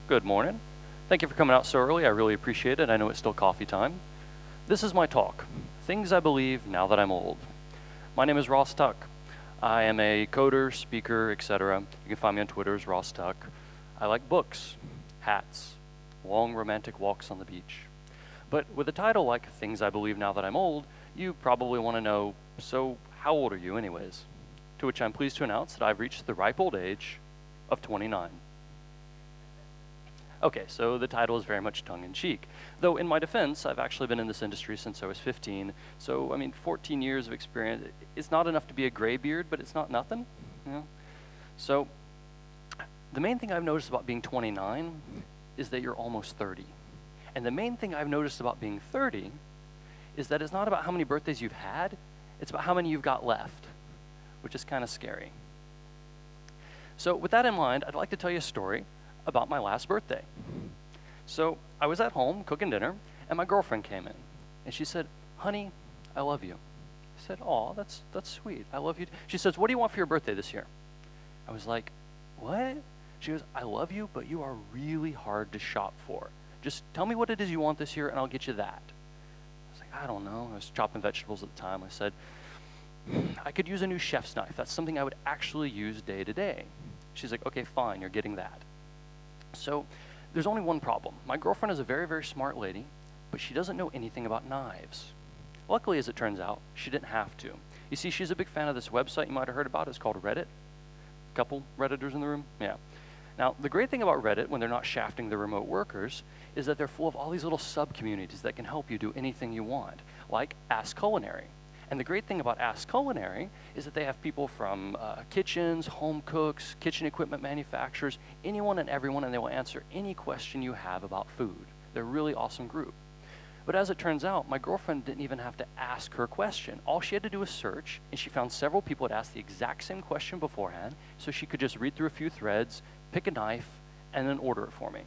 Good morning. Thank you for coming out so early. I really appreciate it. I know it's still coffee time. This is my talk, Things I Believe Now That I'm Old. My name is Ross Tuck. I am a coder, speaker, etc. You can find me on Twitter as Ross Tuck. I like books, hats, long romantic walks on the beach. But with a title like Things I Believe Now That I'm Old, you probably want to know, so how old are you anyways? To which I'm pleased to announce that I've reached the ripe old age of 29. Okay, so the title is very much tongue-in-cheek. Though in my defense, I've actually been in this industry since I was 15. So, 14 years of experience. It's not enough to be a gray beard, but it's not nothing. You know? So, the main thing I've noticed about being 29 is that you're almost 30. And the main thing I've noticed about being 30 is that it's not about how many birthdays you've had, it's about how many you've got left, which is kind of scary. So with that in mind, I'd like to tell you a story about my last birthday. So I was at home cooking dinner, and my girlfriend came in, and she said, "Honey, I love you." I said, "Aw, that's sweet. I love you." She says, "What do you want for your birthday this year?" I was like, "What?" She goes, "I love you, but you are really hard to shop for. Just tell me what it is you want this year, and I'll get you that." I was like, "I don't know." I was chopping vegetables at the time. I said, "I could use a new chef's knife. That's something I would actually use day to day." She's like, "Okay, fine, you're getting that." So there's only one problem. My girlfriend is a very, very smart lady, but she doesn't know anything about knives. Luckily, as it turns out, she didn't have to. You see, she's a big fan of this website you might have heard about. It's called Reddit. Couple Redditors in the room? Yeah. Now, the great thing about Reddit, when they're not shafting the remote workers, is that they're full of all these little sub-communities that can help you do anything you want, like Ask Culinary. And the great thing about Ask Culinary is that they have people from kitchens, home cooks, kitchen equipment manufacturers, anyone and everyone, and they will answer any question you have about food. They're a really awesome group. But as it turns out, my girlfriend didn't even have to ask her question. All she had to do was search, and she found several people had asked the exact same question beforehand, so she could just read through a few threads, pick a knife, and then order it for me.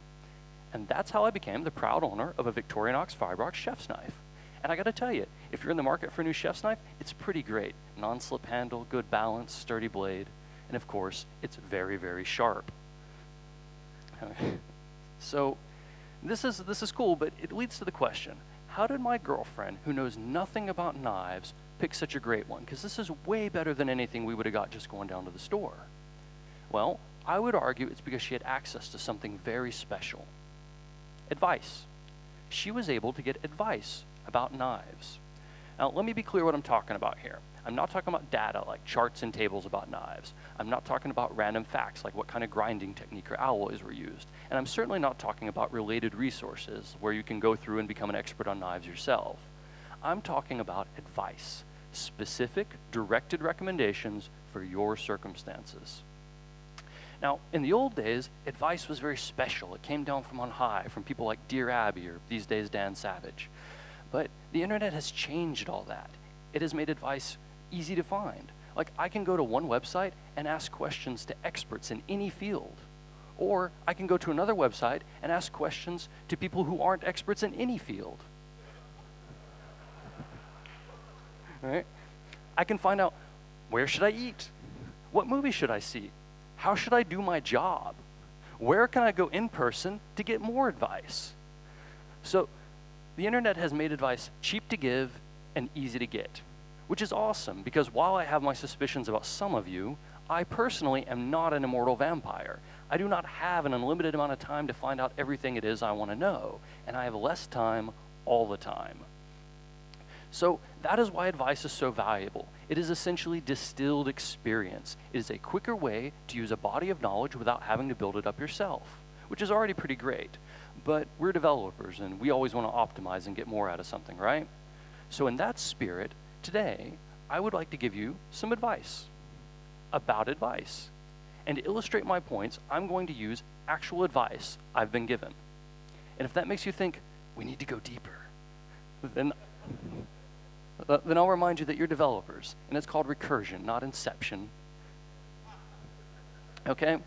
And that's how I became the proud owner of a Victorinox Firebrox chef's knife. And I gotta tell you, if you're in the market for a new chef's knife, it's pretty great. Non-slip handle, good balance, sturdy blade, and of course, it's very, very sharp. So this is cool, but it leads to the question, how did my girlfriend, who knows nothing about knives, pick such a great one? Because this is way better than anything we would have got just going down to the store. Well, I would argue it's because she had access to something very special. Advice. She was able to get advice about knives. Now, let me be clear what I'm talking about here. I'm not talking about data like charts and tables about knives. I'm not talking about random facts like what kind of grinding technique or alloys were used. And I'm certainly not talking about related resources where you can go through and become an expert on knives yourself. I'm talking about advice, specific, directed recommendations for your circumstances. Now, in the old days, advice was very special. It came down from on high, from people like Dear Abby or these days Dan Savage. But the internet has changed all that. It has made advice easy to find. Like, I can go to one website and ask questions to experts in any field. Or I can go to another website and ask questions to people who aren't experts in any field. Right? I can find out, where should I eat? What movie should I see? How should I do my job? Where can I go in person to get more advice? So the internet has made advice cheap to give and easy to get, which is awesome because while I have my suspicions about some of you, I personally am not an immortal vampire. I do not have an unlimited amount of time to find out everything it is I want to know, and I have less time all the time. So that is why advice is so valuable. It is essentially distilled experience. It is a quicker way to use a body of knowledge without having to build it up yourself, which is already pretty great. But we're developers, and we always want to optimize and get more out of something, right? So in that spirit, today, I would like to give you some advice about advice. And to illustrate my points, I'm going to use actual advice I've been given. And if that makes you think, we need to go deeper, then I'll remind you that you're developers, and it's called recursion, not inception. Okay?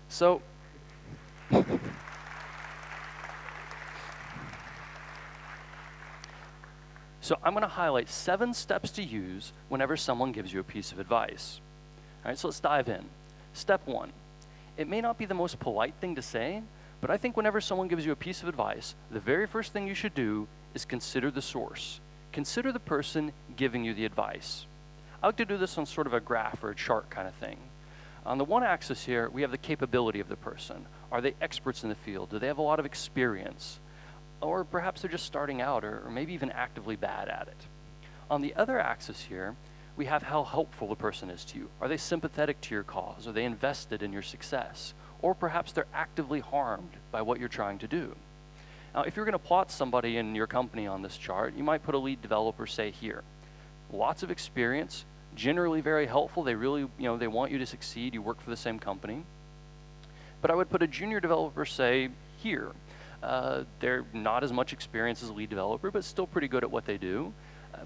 So, I'm going to highlight 7 steps to use whenever someone gives you a piece of advice. All right, so let's dive in. Step 1. It may not be the most polite thing to say, but But I think whenever someone gives you a piece of advice, the very first thing you should do is consider the source. Consider the person giving you the advice. I like to do this on sort of a graph or a chart kind of thing. On the one axis here, we have the capability of the person. Are they experts in the field? Do they have a lot of experience? Or perhaps they're just starting out, or maybe even actively bad at it. On the other axis here, we have how helpful the person is to you. Are they sympathetic to your cause? Are they invested in your success? Or perhaps they're actively harmed by what you're trying to do. Now, if you're going to plot somebody in your company on this chart, you might put a lead developer, say, here. Lots of experience, generally very helpful. They really, they want you to succeed. You work for the same company. But I would put a junior developer, say, here. They're not as much experience as a lead developer, but still pretty good at what they do.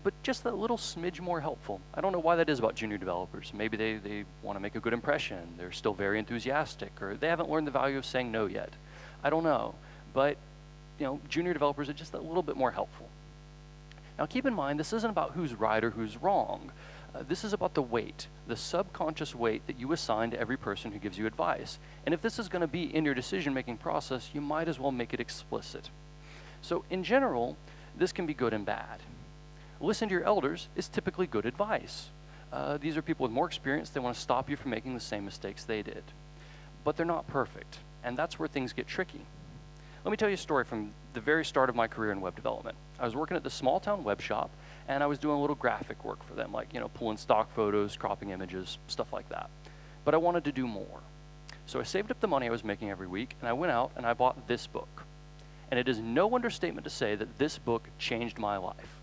But just a little smidge more helpful. I don't know why that is about junior developers. Maybe they want to make a good impression. They're still very enthusiastic, or they haven't learned the value of saying no yet. I don't know. But junior developers are just a little bit more helpful. Now keep in mind, this isn't about who's right or who's wrong. This is about the weight, the subconscious weight that you assign to every person who gives you advice. And if this is going to be in your decision-making process, you might as well make it explicit. So in general, this can be good and bad. Listen to your elders is typically good advice. These are people with more experience. They want to stop you from making the same mistakes they did. But they're not perfect, and that's where things get tricky. Let me tell you a story from the very start of my career in web development. I was working at this small town web shop, and I was doing a little graphic work for them, like pulling stock photos, cropping images, stuff like that. But I wanted to do more. So I saved up the money I was making every week, and I went out and I bought this book. And it is no understatement to say that this book changed my life.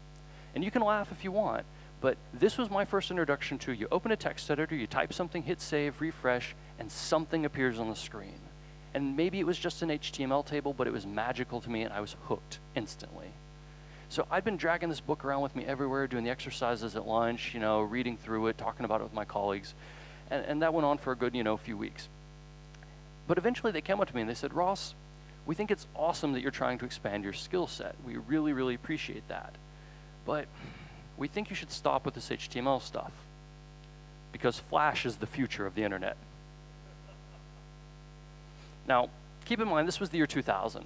And you can laugh if you want, but this was my first introduction to you open a text editor, you type something, hit save, refresh, and something appears on the screen. And maybe it was just an HTML table, but it was magical to me, and I was hooked instantly. So I'd been dragging this book around with me everywhere, doing the exercises at lunch, reading through it, talking about it with my colleagues. And that went on for a good, few weeks. But eventually they came up to me and they said, Ross, we think it's awesome that you're trying to expand your skill set. We really, really appreciate that. But we think you should stop with this HTML stuff, because Flash is the future of the internet. Now, keep in mind, this was the year 2000.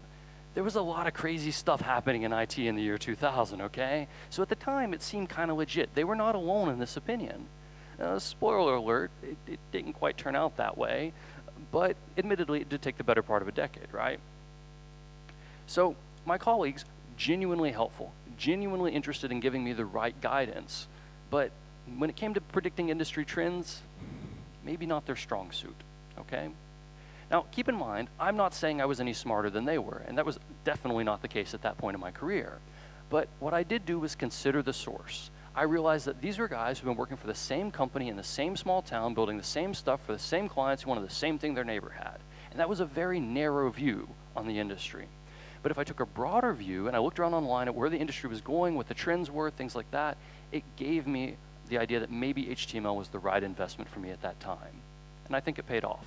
There was a lot of crazy stuff happening in IT in the year 2000, okay? So at the time, it seemed kind of legit. They were not alone in this opinion. Spoiler alert, it didn't quite turn out that way, but admittedly, it did take the better part of a decade, right? So my colleagues, genuinely helpful, genuinely interested in giving me the right guidance, but when it came to predicting industry trends, maybe not their strong suit, okay? Now, keep in mind, I'm not saying I was any smarter than they were, and that was definitely not the case at that point in my career. But what I did do was consider the source. I realized that these were guys who've been working for the same company in the same small town, building the same stuff for the same clients who wanted the same thing their neighbor had. And that was a very narrow view on the industry. But if I took a broader view and I looked around online at where the industry was going, what the trends were, things like that, it gave me the idea that maybe HTML was the right investment for me at that time. And I think it paid off.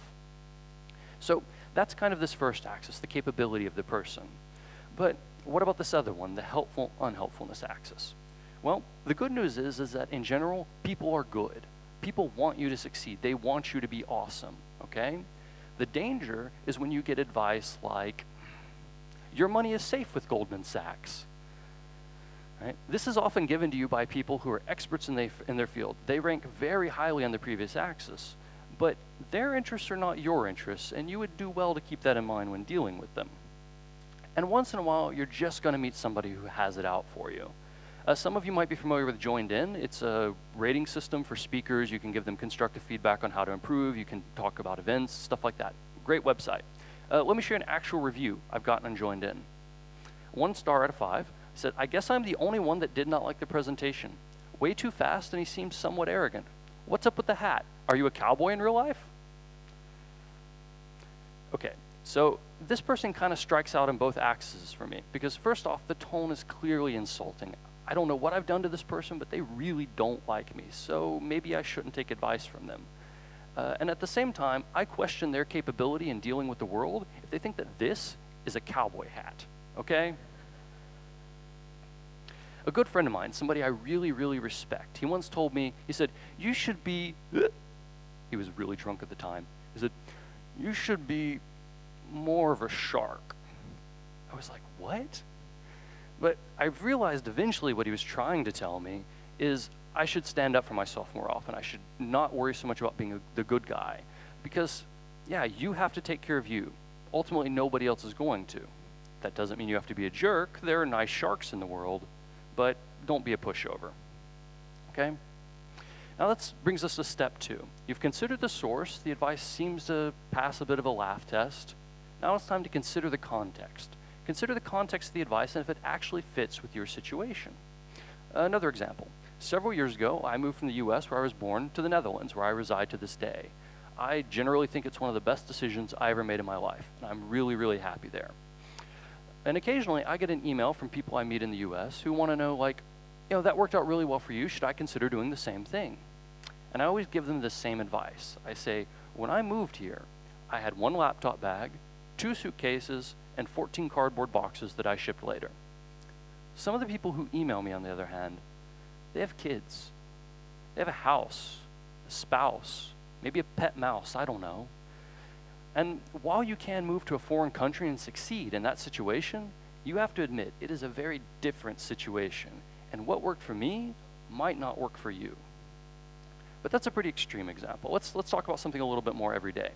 So that's kind of this first axis, the capability of the person. But what about this other one, the helpful, unhelpfulness axis? Well, the good news is that in general, people are good. People want you to succeed. They want you to be awesome, okay? The danger is when you get advice like, your money is safe with Goldman Sachs. Right? This is often given to you by people who are experts in their field. They rank very highly on the previous axis, but their interests are not your interests, and you would do well to keep that in mind when dealing with them. And once in a while, you're just going to meet somebody who has it out for you. Some of you might be familiar with Joined In. It's a rating system for speakers. You can give them constructive feedback on how to improve. You can talk about events, stuff like that. Great website. Let me share an actual review I've gotten on Joined In. 1 star out of 5 said, I guess I'm the only one that did not like the presentation. Way too fast, and he seemed somewhat arrogant. What's up with the hat? Are you a cowboy in real life? Okay, so this person kind of strikes out on both axes for me, because first off, the tone is clearly insulting. I don't know what I've done to this person, but they really don't like me, so maybe I shouldn't take advice from them. And at the same time, I question their capability in dealing with the world if they think that this is a cowboy hat, okay? A good friend of mine, somebody I really, really respect, he once told me, he said, you should be, he was really drunk at the time, he said, you should be more of a shark. I was like, what? But I've realized eventually what he was trying to tell me is I should stand up for myself more often. I should not worry so much about being the good guy. Because, yeah, you have to take care of you. Ultimately, nobody else is going to. That doesn't mean you have to be a jerk. There are nice sharks in the world, but don't be a pushover. Okay? Now that brings us to step 2. You've considered the source. The advice seems to pass a bit of a laugh test. Now it's time to consider the context. Consider the context of the advice and if it actually fits with your situation. Another example. Several years ago, I moved from the US, where I was born, to the Netherlands, where I reside to this day. I generally think it's one of the best decisions I ever made in my life, and I'm really, really happy there. And occasionally, I get an email from people I meet in the US who want to know, like, you know, that worked out really well for you. Should I consider doing the same thing? And I always give them the same advice. I say, when I moved here, I had 1 laptop bag, 2 suitcases, and 14 cardboard boxes that I shipped later. Some of the people who email me, on the other hand, they have kids. They have a house, a spouse, maybe a pet mouse, I don't know. And while you can move to a foreign country and succeed in that situation, you have to admit it is a very different situation. And what worked for me might not work for you. But that's a pretty extreme example. Let's talk about something a little bit more everyday.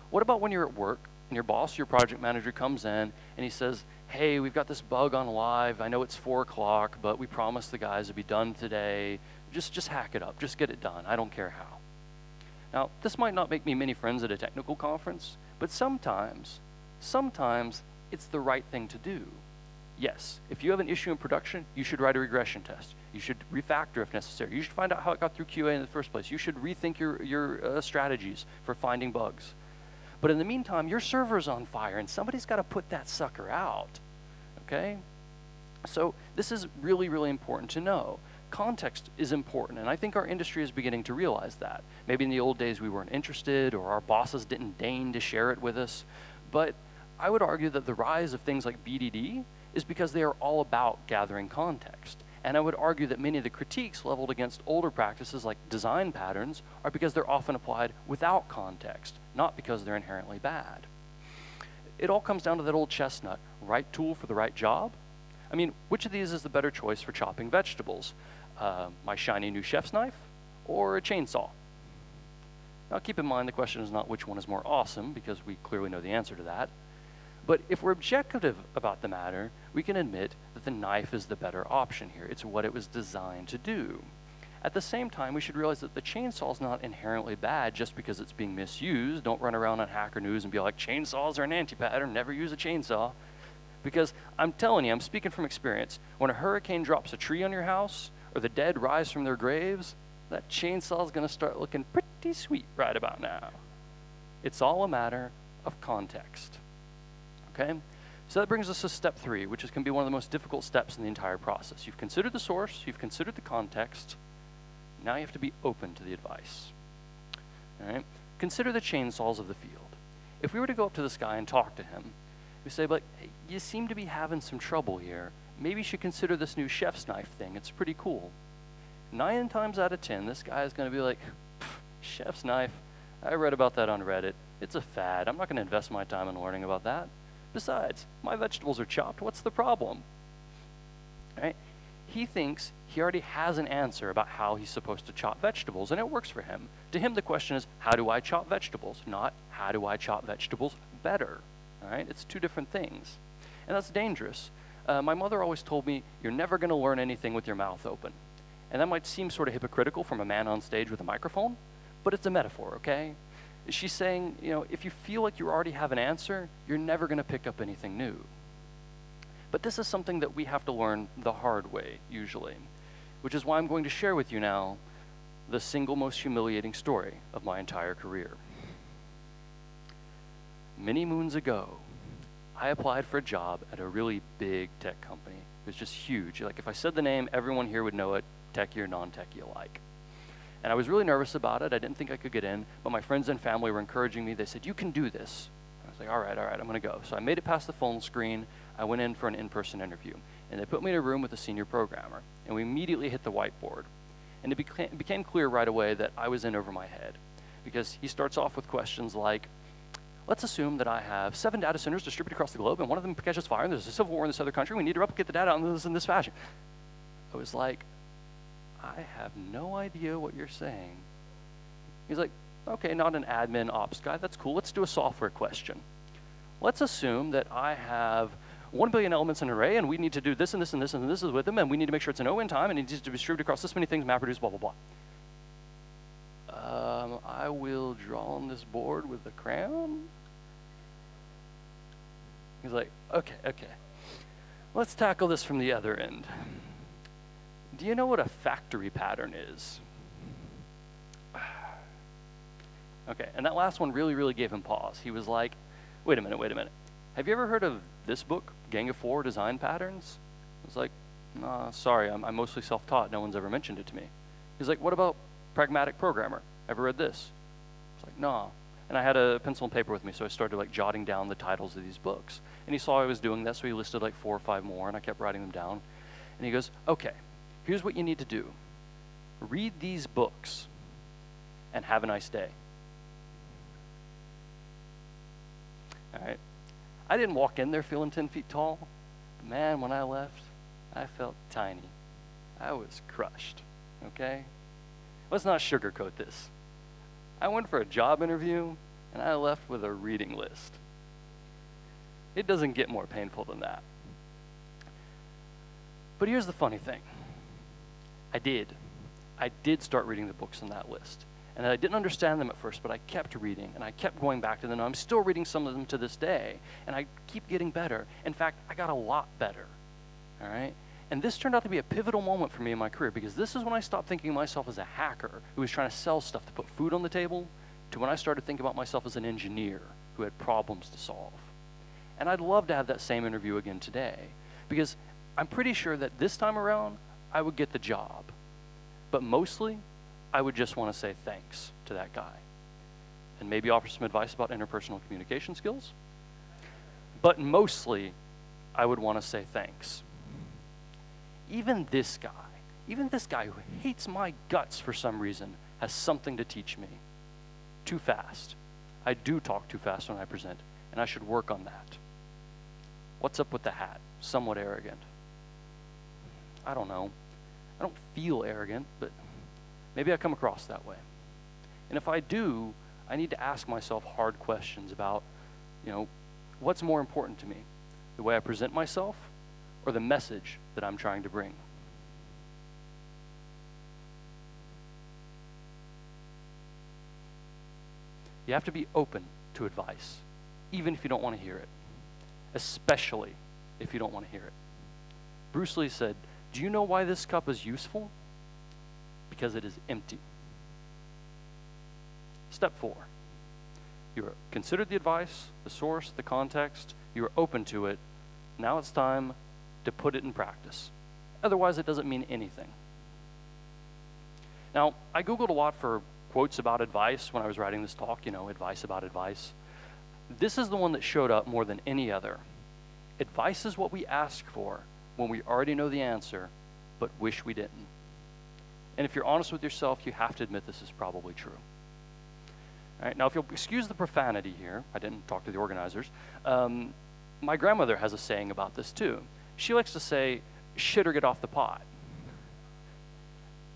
What about when you're at work and your boss, your project manager, comes in and he says, hey, we've got this bug on live. I know it's 4 o'clock, but we promised the guys it'd be done today. Just hack it up. Just get it done. I don't care how. Now, this might not make me many friends at a technical conference, but sometimes it's the right thing to do. Yes, if you have an issue in production, you should write a regression test. You should refactor if necessary. You should find out how it got through QA in the first place. You should rethink your strategies for finding bugs. But in the meantime, your server's on fire and somebody's got to put that sucker out, okay? So this is really, really important to know. Context is important, and I think our industry is beginning to realize that. Maybe in the old days we weren't interested, or our bosses didn't deign to share it with us, but I would argue that the rise of things like BDD is because they are all about gathering context. And I would argue that many of the critiques leveled against older practices like design patterns are because they're often applied without context, not because they're inherently bad. It all comes down to that old chestnut, right tool for the right job? I mean, which of these is the better choice for chopping vegetables? My shiny new chef's knife or a chainsaw? Now keep in mind the question is not which one is more awesome, because we clearly know the answer to that. But if we're objective about the matter, we can admit that the knife is the better option here. It's what it was designed to do. At the same time, we should realize that the chainsaw is not inherently bad just because it's being misused. Don't run around on Hacker News and be like, chainsaws are an anti-pattern, never use a chainsaw. Because I'm telling you, I'm speaking from experience, when a hurricane drops a tree on your house, or the dead rise from their graves, that chainsaw is going to start looking pretty sweet right about now. It's all a matter of context. Okay? So that brings us to step 3, which is going to be one of the most difficult steps in the entire process. You've considered the source, you've considered the context, now you have to be open to the advice. All right? Consider the chainsaws of the field. If we were to go up to this guy and talk to him, we say, but hey, you seem to be having some trouble here. Maybe you should consider this new chef's knife thing. It's pretty cool. 9 times out of 10, this guy is going to be like, chef's knife? I read about that on Reddit. It's a fad. I'm not going to invest my time in learning about that. Besides, my vegetables are chopped. What's the problem? Right? He thinks he already has an answer about how he's supposed to chop vegetables, and it works for him. To him, the question is, how do I chop vegetables? Not, how do I chop vegetables better? All right? It's 2 different things. And that's dangerous. My mother always told me, you're never going to learn anything with your mouth open. And that might seem sort of hypocritical from a man on stage with a microphone, but it's a metaphor, okay? She's saying, you know, if you feel like you already have an answer, you're never going to pick up anything new. But this is something that we have to learn the hard way, usually, which is why I'm going to share with you now the single most humiliating story of my entire career. Many moons ago, I applied for a job at a really big tech company. It was just huge. Like, if I said the name, everyone here would know it, techie or non-techie alike. And I was really nervous about it. I didn't think I could get in, but my friends and family were encouraging me. They said, you can do this. I was like, all right, I'm going to go. So I made it past the phone screen. I went in for an in-person interview. And they put me in a room with a senior programmer. And we immediately hit the whiteboard. And it became clear right away that I was in over my head. Because he starts off with questions like, let's assume that I have 7 data centers distributed across the globe, and one of them catches fire, and there's a civil war in this other country. We need to replicate the data in this fashion. I was like, I have no idea what you're saying. He's like, okay, not an admin ops guy. That's cool. Let's do a software question. Let's assume that I have 1 billion elements in an array, and we need to do this and this and this and this with them, and we need to make sure it's an O in time, and it needs to be distributed across this many things, map reduce, blah, blah, blah. I will draw on this board with a crayon. He's like, okay. Let's tackle this from the other end. Do you know what a factory pattern is? Okay, and that last one really, really gave him pause. He was like, wait a minute. Have you ever heard of this book, Gang of Four Design Patterns? I was like, sorry, I'm mostly self-taught. No one's ever mentioned it to me. He's like, what about Pragmatic Programmer? Ever read this? I was like, nah. And I had a pencil and paper with me, so I started like jotting down the titles of these books. And he saw I was doing that, so he listed like 4 or 5 more, and I kept writing them down. And he goes, okay, here's what you need to do. Read these books and have a nice day. All right. I didn't walk in there feeling 10 feet tall. But man, when I left, I felt tiny. I was crushed, okay? Let's not sugarcoat this. I went for a job interview, and I left with a reading list. It doesn't get more painful than that. But here's the funny thing. I did start reading the books on that list. And I didn't understand them at first, but I kept reading, and I kept going back to them. I'm still reading some of them to this day, and I keep getting better. In fact, I got a lot better, all right? And this turned out to be a pivotal moment for me in my career, because this is when I stopped thinking of myself as a hacker who was trying to sell stuff to put food on the table, to when I started thinking about myself as an engineer who had problems to solve. And I'd love to have that same interview again today, because I'm pretty sure that this time around, I would get the job. But mostly, I would just want to say thanks to that guy and maybe offer some advice about interpersonal communication skills. But mostly, I would want to say thanks. Even this guy who hates my guts for some reason, has something to teach me. Too fast. I do talk too fast when I present, and I should work on that. What's up with the hat? Somewhat arrogant. I don't know. I don't feel arrogant, but maybe I come across that way. And if I do, I need to ask myself hard questions about, what's more important to me? The way I present myself or the message that I'm trying to bring? You have to be open to advice, even if you don't want to hear it, especially if you don't want to hear it. Bruce Lee said, "Do you know why this cup is useful? Because it is empty." Step 4. You are considered the advice, the source, the context. You are open to it. Now it's time to put it in practice. Otherwise, it doesn't mean anything. Now, I Googled a lot for quotes about advice when I was writing this talk, advice about advice. This is the one that showed up more than any other. Advice is what we ask for when we already know the answer, but wish we didn't. And if you're honest with yourself, you have to admit this is probably true. All right, now if you'll excuse the profanity here, I didn't talk to the organizers, my grandmother has a saying about this too. She likes to say, "Shit or get off the pot."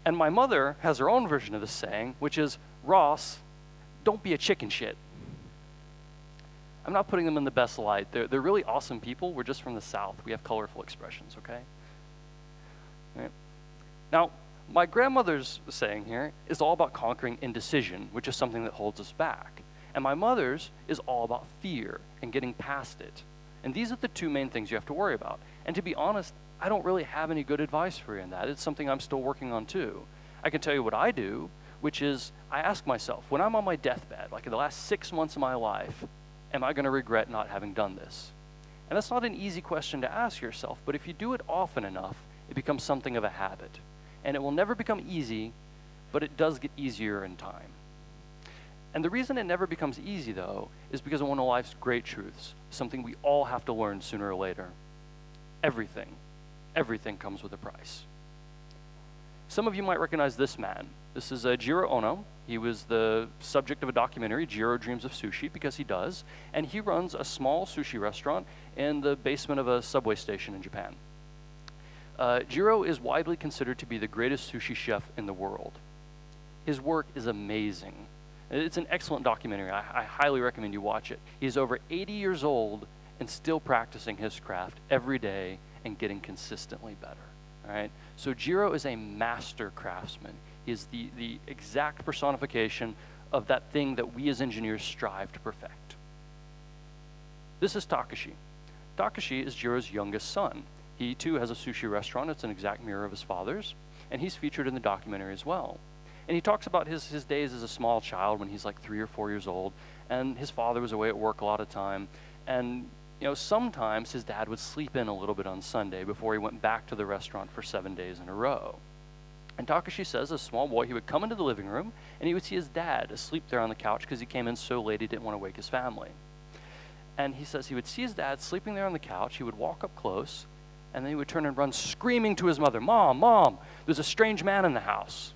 And my mother has her own version of this saying, which is, "Ross, don't be a chicken shit." I'm not putting them in the best light. They're really awesome people. We're just from the South. We have colorful expressions, okay? All right. Now, my grandmother's saying here is all about conquering indecision, which is something that holds us back. And my mother's is all about fear and getting past it. And these are the 2 main things you have to worry about. And to be honest, I don't really have any good advice for you in that. It's something I'm still working on too. I can tell you what I do, which is I ask myself, when I'm on my deathbed, like in the last 6 months of my life, am I going to regret not having done this? And that's not an easy question to ask yourself, but if you do it often enough, it becomes something of a habit. And it will never become easy, but it does get easier in time. And the reason it never becomes easy, though, is because of one of life's great truths, something we all have to learn sooner or later. Everything comes with a price. Some of you might recognize this man. This is Jiro Ono. He was the subject of a documentary, Jiro Dreams of Sushi, because he does. And he runs a small sushi restaurant in the basement of a subway station in Japan. Jiro is widely considered to be the greatest sushi chef in the world. His work is amazing. It's an excellent documentary. I highly recommend you watch it. He's over 80 years old and still practicing his craft every day and getting consistently better. All right? So Jiro is a master craftsman. He is the exact personification of that thing that we as engineers strive to perfect. This is Takashi. Takashi is Jiro's youngest son. He too has a sushi restaurant. It's an exact mirror of his father's, and he's featured in the documentary as well. And he talks about his days as a small child when he's like 3 or 4 years old, and his father was away at work a lot of time, and sometimes his dad would sleep in a little bit on Sunday before he went back to the restaurant for 7 days in a row. And Takashi says, as a small boy, he would come into the living room, and he would see his dad asleep there on the couch because he came in so late he didn't want to wake his family. And he says he would see his dad sleeping there on the couch, he would walk up close, and then he would turn and run screaming to his mother, "Mom, Mom, there's a strange man in the house."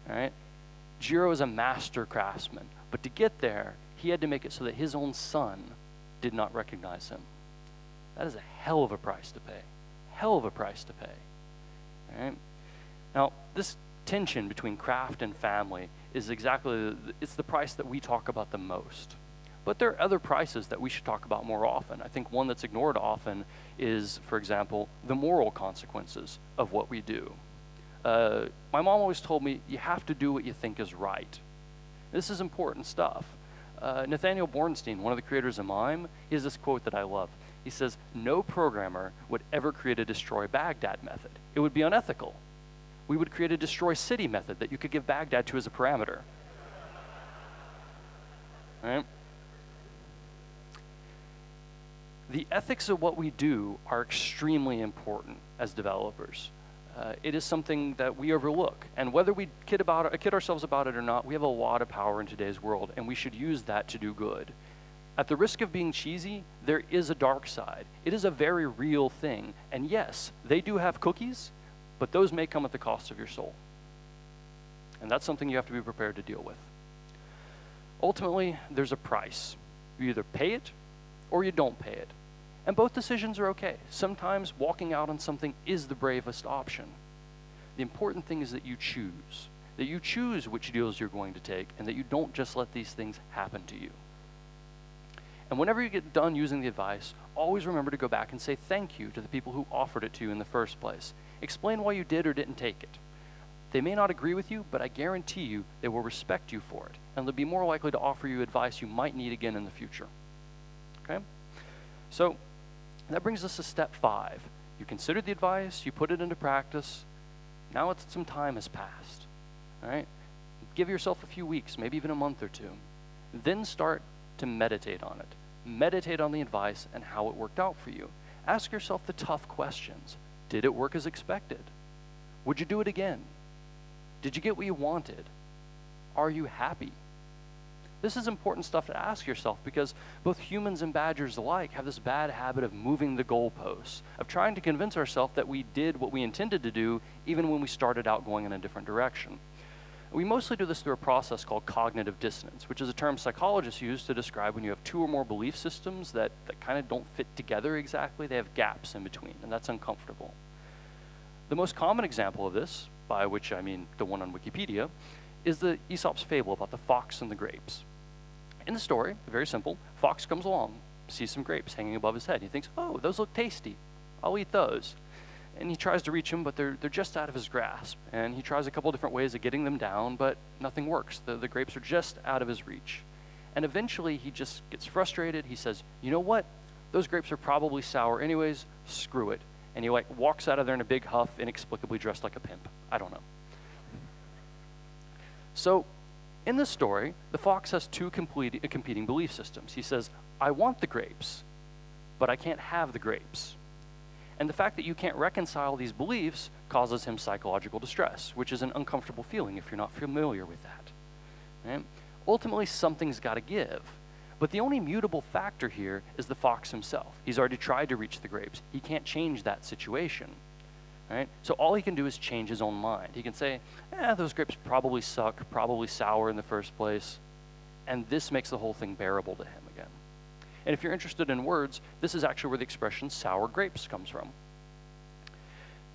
All right? Jiro is a master craftsman, but to get there, he had to make it so that his own son did not recognize him. That is a hell of a price to pay. Hell of a price to pay. All right? Now, this tension between craft and family is it's the price that we talk about the most. But there are other prices that we should talk about more often. I think one that's ignored often is, for example, the moral consequences of what we do. My mom always told me, you have to do what you think is right. This is important stuff. Nathaniel Bornstein, one of the creators of MIME, he has this quote that I love. He says, "No programmer would ever create a destroy Baghdad method. It would be unethical. We would create a destroy city method that you could give Baghdad to as a parameter." All right? The ethics of what we do are extremely important as developers. It is something that we overlook. And whether we kid ourselves about it or not, we have a lot of power in today's world, and we should use that to do good. At the risk of being cheesy, there is a dark side. It is a very real thing. And yes, they do have cookies, but those may come at the cost of your soul. And that's something you have to be prepared to deal with. Ultimately, there's a price. You either pay it or you don't pay it. And both decisions are okay. Sometimes walking out on something is the bravest option. The important thing is that you choose which deals you're going to take, and that you don't just let these things happen to you. And whenever you get done using the advice, always remember to go back and say thank you to the people who offered it to you in the first place. Explain why you did or didn't take it. They may not agree with you, but I guarantee you they will respect you for it, and they'll be more likely to offer you advice you might need again in the future. Okay? So that brings us to step 5. You considered the advice, you put it into practice. Now some time has passed. All right? Give yourself a few weeks, maybe even a month or two. Then start to meditate on it. Meditate on the advice and how it worked out for you. Ask yourself the tough questions. Did it work as expected? Would you do it again? Did you get what you wanted? Are you happy? This is important stuff to ask yourself, because both humans and badgers alike have this bad habit of moving the goalposts, of trying to convince ourselves that we did what we intended to do even when we started out going in a different direction. We mostly do this through a process called cognitive dissonance, which is a term psychologists use to describe when you have 2 or more belief systems that kind of don't fit together exactly. They have gaps in between, and that's uncomfortable. The most common example of this, by which I mean the one on Wikipedia, is the Aesop's fable about the fox and the grapes. In the story, very simple, fox comes along, sees some grapes hanging above his head. He thinks, oh, those look tasty. I'll eat those. And he tries to reach them, but they're just out of his grasp. And he tries a couple different ways of getting them down, but nothing works. The grapes are just out of his reach. And eventually he just gets frustrated. He says, you know what? Those grapes are probably sour anyways. Screw it. And he walks out of there in a big huff, inexplicably dressed like a pimp. I don't know. So in this story, the fox has 2 competing belief systems. He says, I want the grapes, but I can't have the grapes. And the fact that you can't reconcile these beliefs causes him psychological distress, which is an uncomfortable feeling if you're not familiar with that. Right? Ultimately, something's got to give. But the only mutable factor here is the fox himself. He's already tried to reach the grapes. He can't change that situation. right? So all he can do is change his own mind. He can say, those grapes probably suck, probably sour in the first place, and this makes the whole thing bearable to him again. And if you're interested in words, this is actually where the expression sour grapes comes from.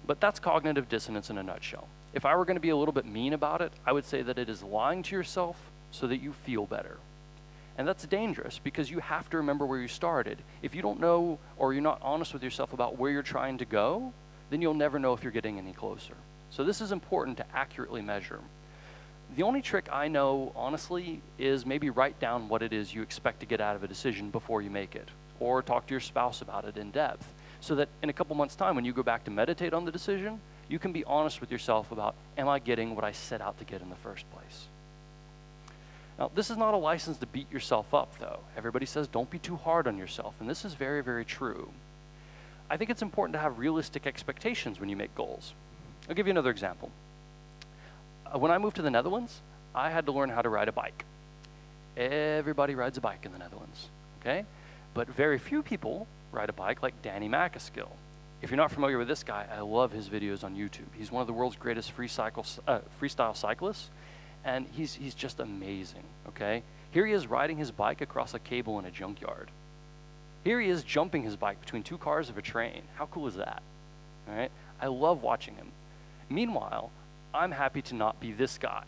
But that's cognitive dissonance in a nutshell. If I were going to be a little bit mean about it, I would say that it is lying to yourself so that you feel better. And that's dangerous because you have to remember where you started. If you don't know or you're not honest with yourself about where you're trying to go, then you'll never know if you're getting any closer. So this is important to accurately measure. The only trick I know, honestly, is maybe write down what it is you expect to get out of a decision before you make it, or talk to your spouse about it in depth, so that in a couple months' time, when you go back to meditate on the decision, you can be honest with yourself about, am I getting what I set out to get in the first place? Now, this is not a license to beat yourself up, though. Everybody says don't be too hard on yourself, and this is very, very true. I think it's important to have realistic expectations when you make goals. I'll give you another example. When I moved to the Netherlands, I had to learn how to ride a bike. Everybody rides a bike in the Netherlands, okay? But very few people ride a bike like Danny McAskill. If you're not familiar with this guy, I love his videos on YouTube. He's one of the world's greatest freestyle cyclists, and he's just amazing, okay? Here he is riding his bike across a cable in a junkyard. Here he is jumping his bike between two cars of a train. How cool is that? All right? I love watching him. Meanwhile, I'm happy to not be this guy.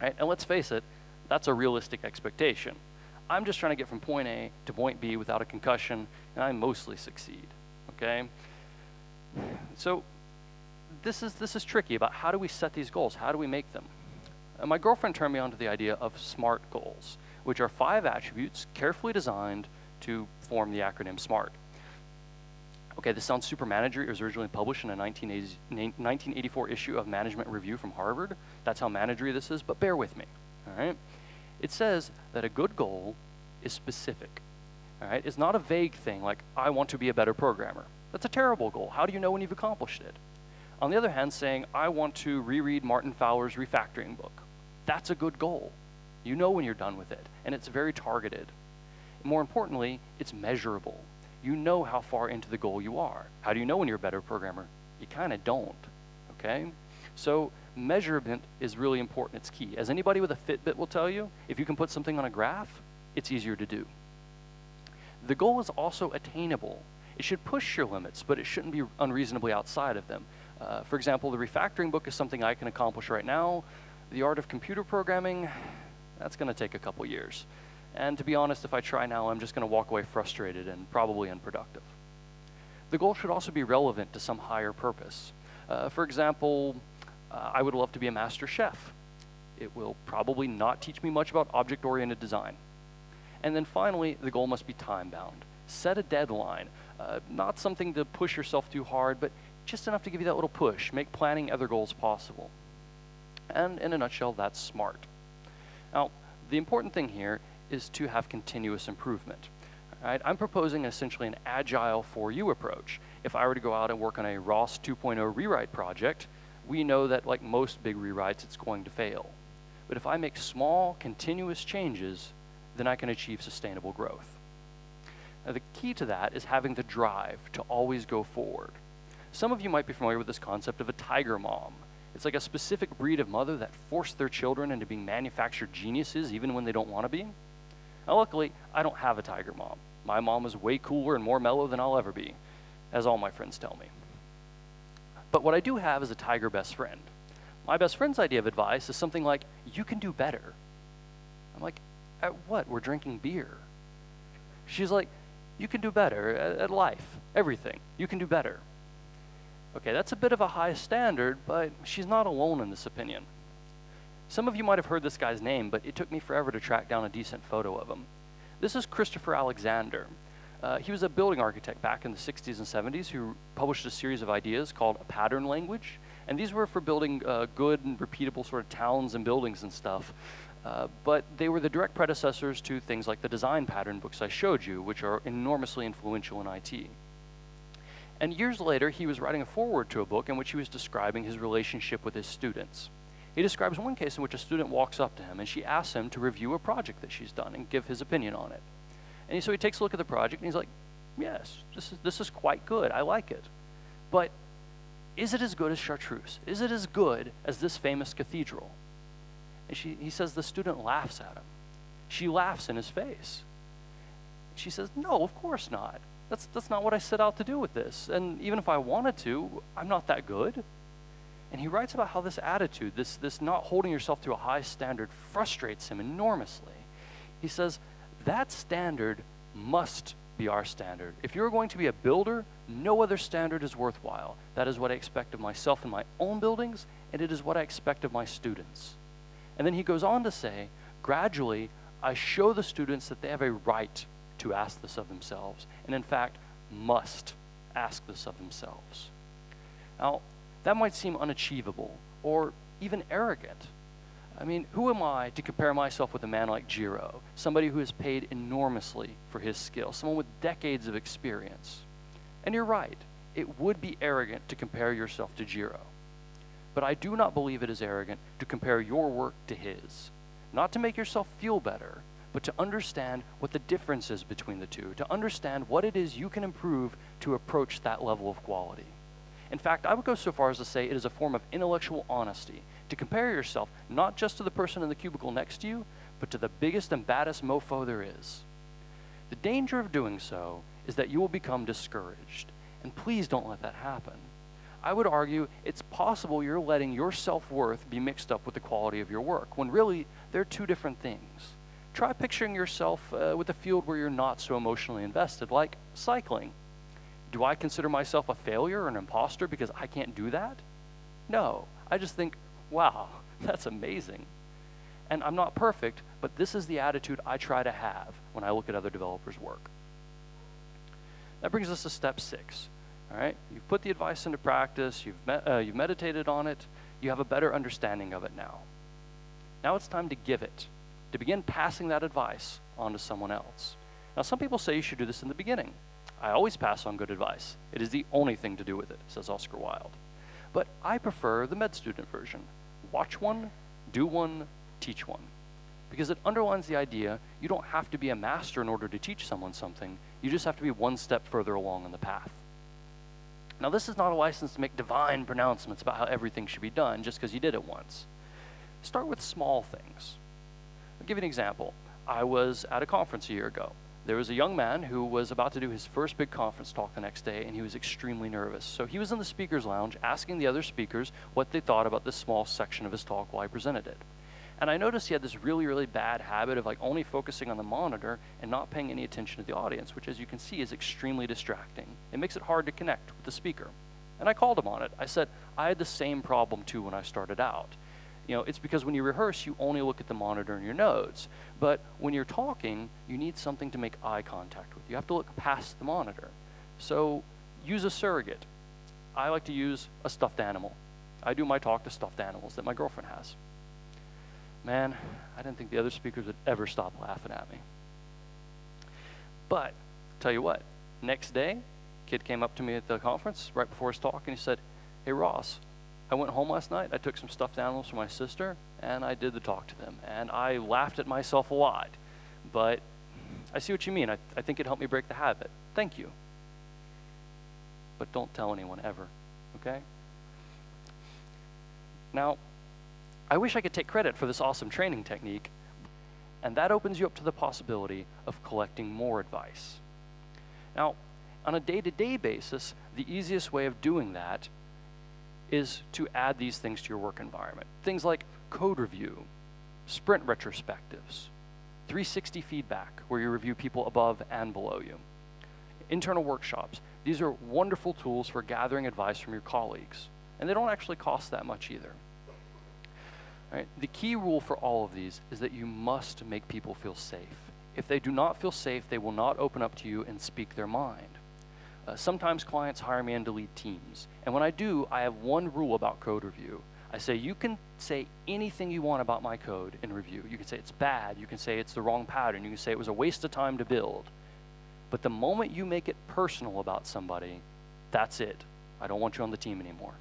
Right? And let's face it, that's a realistic expectation. I'm just trying to get from point A to point B without a concussion, and I mostly succeed. Okay? So this is tricky about how do we set these goals? How do we make them? My girlfriend turned me on to the idea of SMART goals, which are 5 attributes carefully designed to form the acronym SMART. Okay, this sounds super managery. It was originally published in a 1984 issue of Management Review from Harvard. That's how managery this is, but bear with me, all right? It says that a good goal is specific, all right? It's not a vague thing like, I want to be a better programmer. That's a terrible goal. How do you know when you've accomplished it? On the other hand, saying, I want to reread Martin Fowler's refactoring book. That's a good goal. You know when you're done with it, and it's very targeted. More importantly, it's measurable. You know how far into the goal you are. How do you know when you're a better programmer? You kind of don't, okay? So measurement is really important. It's key. As anybody with a Fitbit will tell you, if you can put something on a graph, it's easier to do. The goal is also attainable. It should push your limits, but it shouldn't be unreasonably outside of them. For example, the refactoring book is something I can accomplish right now. The art of computer programming, that's going to take a couple years. And to be honest, if I try now, I'm just going to walk away frustrated and probably unproductive. The goal should also be relevant to some higher purpose. For example, I would love to be a master chef. It will probably not teach me much about object-oriented design. And then finally, the goal must be time-bound. Set a deadline, not something to push yourself too hard, but just enough to give you that little push, make planning other goals possible. And in a nutshell, that's SMART. Now, the important thing here is to have continuous improvement. Right? I'm proposing essentially an agile for you approach. If I were to go out and work on a ROS 2.0 rewrite project, we know that like most big rewrites, it's going to fail. But if I make small, continuous changes, then I can achieve sustainable growth. Now, the key to that is having the drive to always go forward. Some of you might be familiar with this concept of a tiger mom. It's like a specific breed of mother that forced their children into being manufactured geniuses even when they don't want to be. Now, luckily, I don't have a tiger mom. My mom is way cooler and more mellow than I'll ever be, as all my friends tell me. But what I do have is a tiger best friend. My best friend's idea of advice is something like, you can do better. I'm like, at what? We're drinking beer. She's like, you can do better at life, everything. You can do better. Okay, that's a bit of a high standard, but she's not alone in this opinion. Some of you might have heard this guy's name, but it took me forever to track down a decent photo of him. This is Christopher Alexander. He was a building architect back in the 60s and 70s who published a series of ideas called a pattern language. And these were for building good and repeatable sort of towns and buildings and stuff. But they were the direct predecessors to things like the design pattern books I showed you, which are enormously influential in IT. And years later, he was writing a foreword to a book in which he was describing his relationship with his students. He describes one case in which a student walks up to him and she asks him to review a project that she's done and give his opinion on it. And so he takes a look at the project and he's like, yes, this is quite good. I like it. But is it as good as Chartreuse? Is it as good as this famous cathedral? And he says the student laughs at him. She laughs in his face. She says, no, of course not. That's not what I set out to do with this. And even if I wanted to, I'm not that good. And he writes about how this attitude, this not holding yourself to a high standard, frustrates him enormously. He says, that standard must be our standard. If you're going to be a builder, no other standard is worthwhile. That is what I expect of myself in my own buildings, and it is what I expect of my students. And then he goes on to say, gradually, I show the students that they have a right to ask this of themselves, and in fact, must ask this of themselves. Now, that might seem unachievable or even arrogant. I mean, who am I to compare myself with a man like Jiro, somebody who is paid enormously for his skill, someone with decades of experience? And you're right, it would be arrogant to compare yourself to Jiro. But I do not believe it is arrogant to compare your work to his. Not to make yourself feel better, but to understand what the difference is between the two, to understand what it is you can improve to approach that level of quality. In fact, I would go so far as to say it is a form of intellectual honesty to compare yourself not just to the person in the cubicle next to you, but to the biggest and baddest mofo there is. The danger of doing so is that you will become discouraged, and please don't let that happen. I would argue it's possible you're letting your self-worth be mixed up with the quality of your work, when really they're two different things. Try picturing yourself with a field where you're not so emotionally invested, like cycling. Do I consider myself a failure or an imposter because I can't do that? No, I just think, wow, that's amazing. And I'm not perfect, but this is the attitude I try to have when I look at other developers' work. That brings us to step 6. All right, you've put the advice into practice, you've meditated on it, you have a better understanding of it now. Now it's time to give it, to begin passing that advice on to someone else. Now some people say you should do this in the beginning. I always pass on good advice. It is the only thing to do with it, says Oscar Wilde. But I prefer the med student version. Watch one, do one, teach one. Because it underlines the idea you don't have to be a master in order to teach someone something. You just have to be one step further along on the path. Now, this is not a license to make divine pronouncements about how everything should be done just because you did it once. Start with small things. I'll give you an example. I was at a conference a year ago. There was a young man who was about to do his first big conference talk the next day, and he was extremely nervous. So he was in the speaker's lounge asking the other speakers what they thought about this small section of his talk while I presented it. And I noticed he had this really, really bad habit of only focusing on the monitor and not paying any attention to the audience, which, as you can see, is extremely distracting. It makes it hard to connect with the speaker. And I called him on it. I said, I had the same problem too when I started out. You know, it's because when you rehearse, you only look at the monitor and your notes. But when you're talking, you need something to make eye contact with. You have to look past the monitor. So use a surrogate. I like to use a stuffed animal. I do my talk to stuffed animals that my girlfriend has. Man, I didn't think the other speakers would ever stop laughing at me. But, tell you what, next day, kid came up to me at the conference right before his talk and he said, hey Ross, I went home last night, I took some stuffed animals for my sister, and I did the talk to them. And I laughed at myself a lot, but I see what you mean. I think it helped me break the habit. Thank you. But don't tell anyone ever, okay? Now, I wish I could take credit for this awesome training technique, and that opens you up to the possibility of collecting more advice. Now, on a day-to-day basis, the easiest way of doing that is to add these things to your work environment. Things like code review, sprint retrospectives, 360 feedback, where you review people above and below you, internal workshops. These are wonderful tools for gathering advice from your colleagues, and they don't actually cost that much either. Right? The key rule for all of these is that you must make people feel safe. If they do not feel safe, they will not open up to you and speak their mind. Sometimes clients hire me in to lead teams, and when I do, I have one rule about code review. I say, you can say anything you want about my code in review. You can say it's bad, you can say it's the wrong pattern, you can say it was a waste of time to build. But the moment you make it personal about somebody, that's it. I don't want you on the team anymore.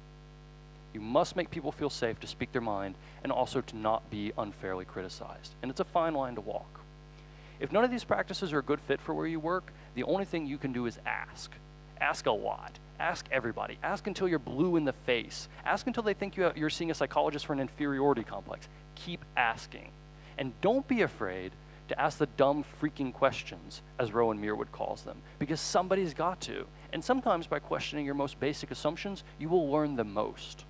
You must make people feel safe to speak their mind and also to not be unfairly criticized. And it's a fine line to walk. If none of these practices are a good fit for where you work, the only thing you can do is ask. Ask a lot. Ask everybody. Ask until you're blue in the face. Ask until they think you're seeing a psychologist for an inferiority complex. Keep asking. And don't be afraid to ask the dumb freaking questions, as Rowan Meerwood calls them, because somebody's got to. And sometimes by questioning your most basic assumptions, you will learn the most.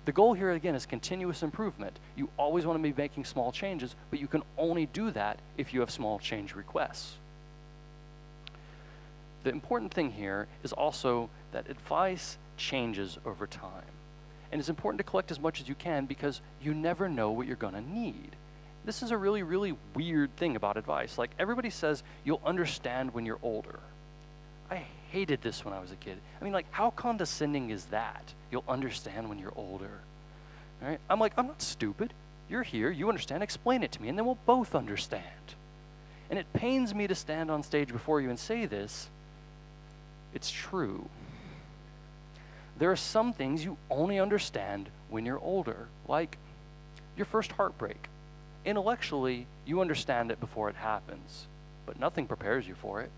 The goal here, again, is continuous improvement. You always want to be making small changes, but you can only do that if you have small change requests. The important thing here is also that advice changes over time. And it's important to collect as much as you can because you never know what you're going to need. This is a really, really weird thing about advice. Like, everybody says you'll understand when you're older. I hated this when I was a kid. I mean, like, how condescending is that? You'll understand when you're older. All right? I'm like, I'm not stupid. You're here, you understand, explain it to me, and then we'll both understand. And it pains me to stand on stage before you and say this. It's true. There are some things you only understand when you're older, like your first heartbreak. Intellectually, you understand it before it happens, but nothing prepares you for it.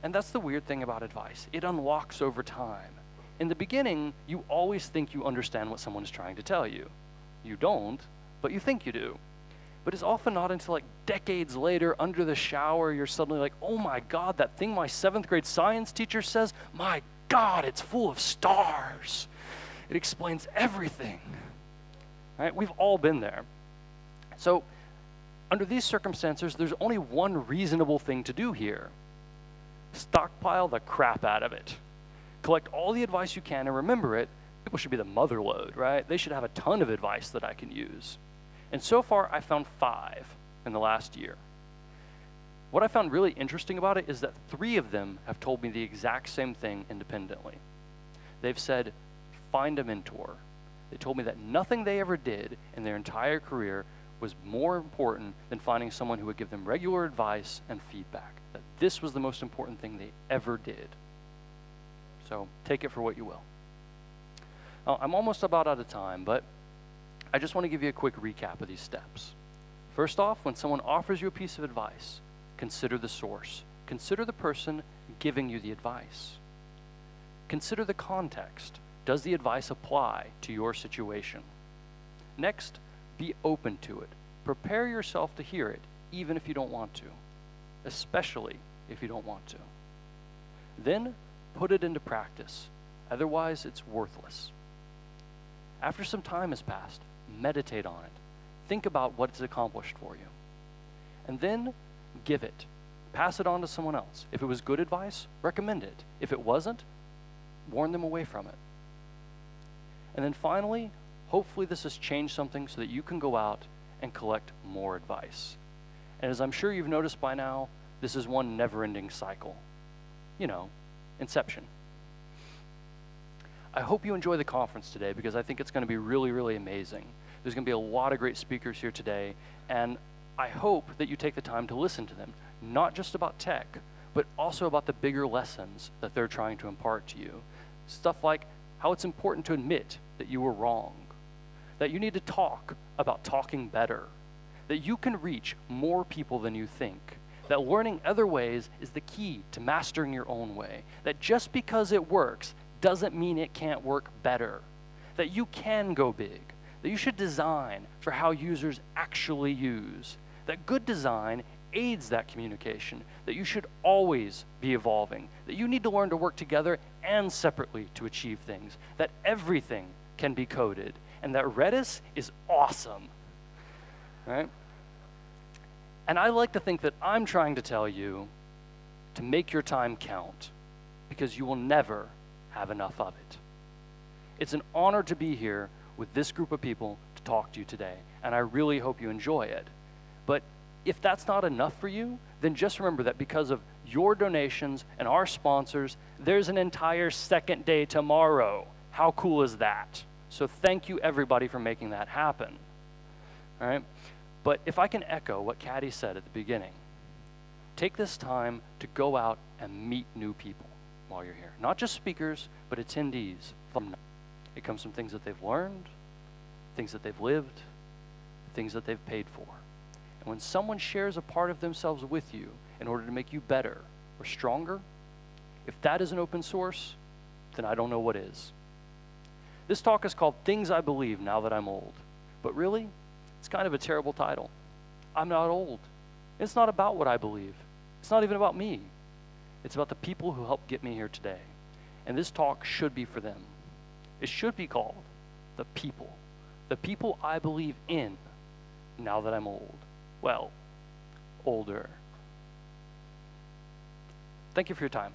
And that's the weird thing about advice. It unlocks over time. In the beginning, you always think you understand what someone is trying to tell you. You don't, but you think you do. But it's often not until like decades later, under the shower, you're suddenly like, oh my God, that thing my 7th grade science teacher says, my God, it's full of stars. It explains everything. Right? We've all been there. So under these circumstances, there's only one reasonable thing to do here. Stockpile the crap out of it. Collect all the advice you can and remember it. People should be the mother lode, right? They should have a ton of advice that I can use. And so far, I found 5 in the last year. What I found really interesting about it is that 3 of them have told me the exact same thing independently. They've said, find a mentor. They told me that nothing they ever did in their entire career was more important than finding someone who would give them regular advice and feedback. That this was the most important thing they ever did. So take it for what you will. Now, I'm almost about out of time, but I just want to give you a quick recap of these steps. First off, when someone offers you a piece of advice, consider the source. Consider the person giving you the advice. Consider the context. Does the advice apply to your situation? Next, be open to it. Prepare yourself to hear it, even if you don't want to, especially if you don't want to. Then, put it into practice. Otherwise, it's worthless. After some time has passed, meditate on it. Think about what it's accomplished for you. And then, give it. Pass it on to someone else. If it was good advice, recommend it. If it wasn't, warn them away from it. And then finally, hopefully this has changed something so that you can go out and collect more advice. And as I'm sure you've noticed by now, this is one never-ending cycle. You know, Inception. I hope you enjoy the conference today because I think it's going to be really, really amazing. There's going to be a lot of great speakers here today, and I hope that you take the time to listen to them, not just about tech, but also about the bigger lessons that they're trying to impart to you. Stuff like how it's important to admit that you were wrong, that you need to talk about talking better, that you can reach more people than you think, that learning other ways is the key to mastering your own way, that just because it works doesn't mean it can't work better, that you can go big, that you should design for how users actually use, that good design aids that communication, that you should always be evolving, that you need to learn to work together and separately to achieve things, that everything can be coded, and that Redis is awesome, right? And I like to think that I'm trying to tell you to make your time count because you will never have enough of it. It's an honor to be here with this group of people to talk to you today, and I really hope you enjoy it. But if that's not enough for you, then just remember that because of your donations and our sponsors, there's an entire second day tomorrow. How cool is that? So thank you everybody for making that happen. All right? But if I can echo what Caddy said at the beginning, take this time to go out and meet new people while you're here. Not just speakers, but attendees. It comes from things that they've learned, things that they've lived, things that they've paid for. And when someone shares a part of themselves with you in order to make you better or stronger, If that isn't open source, then I don't know what is. This talk is called Things I Believe Now That I'm Old. But really, it's kind of a terrible title. I'm not old. It's not about what I believe. It's not even about me. It's about the people who helped get me here today. And this talk should be for them. It should be called The people I believe in now that I'm old. Well, older. Thank you for your time.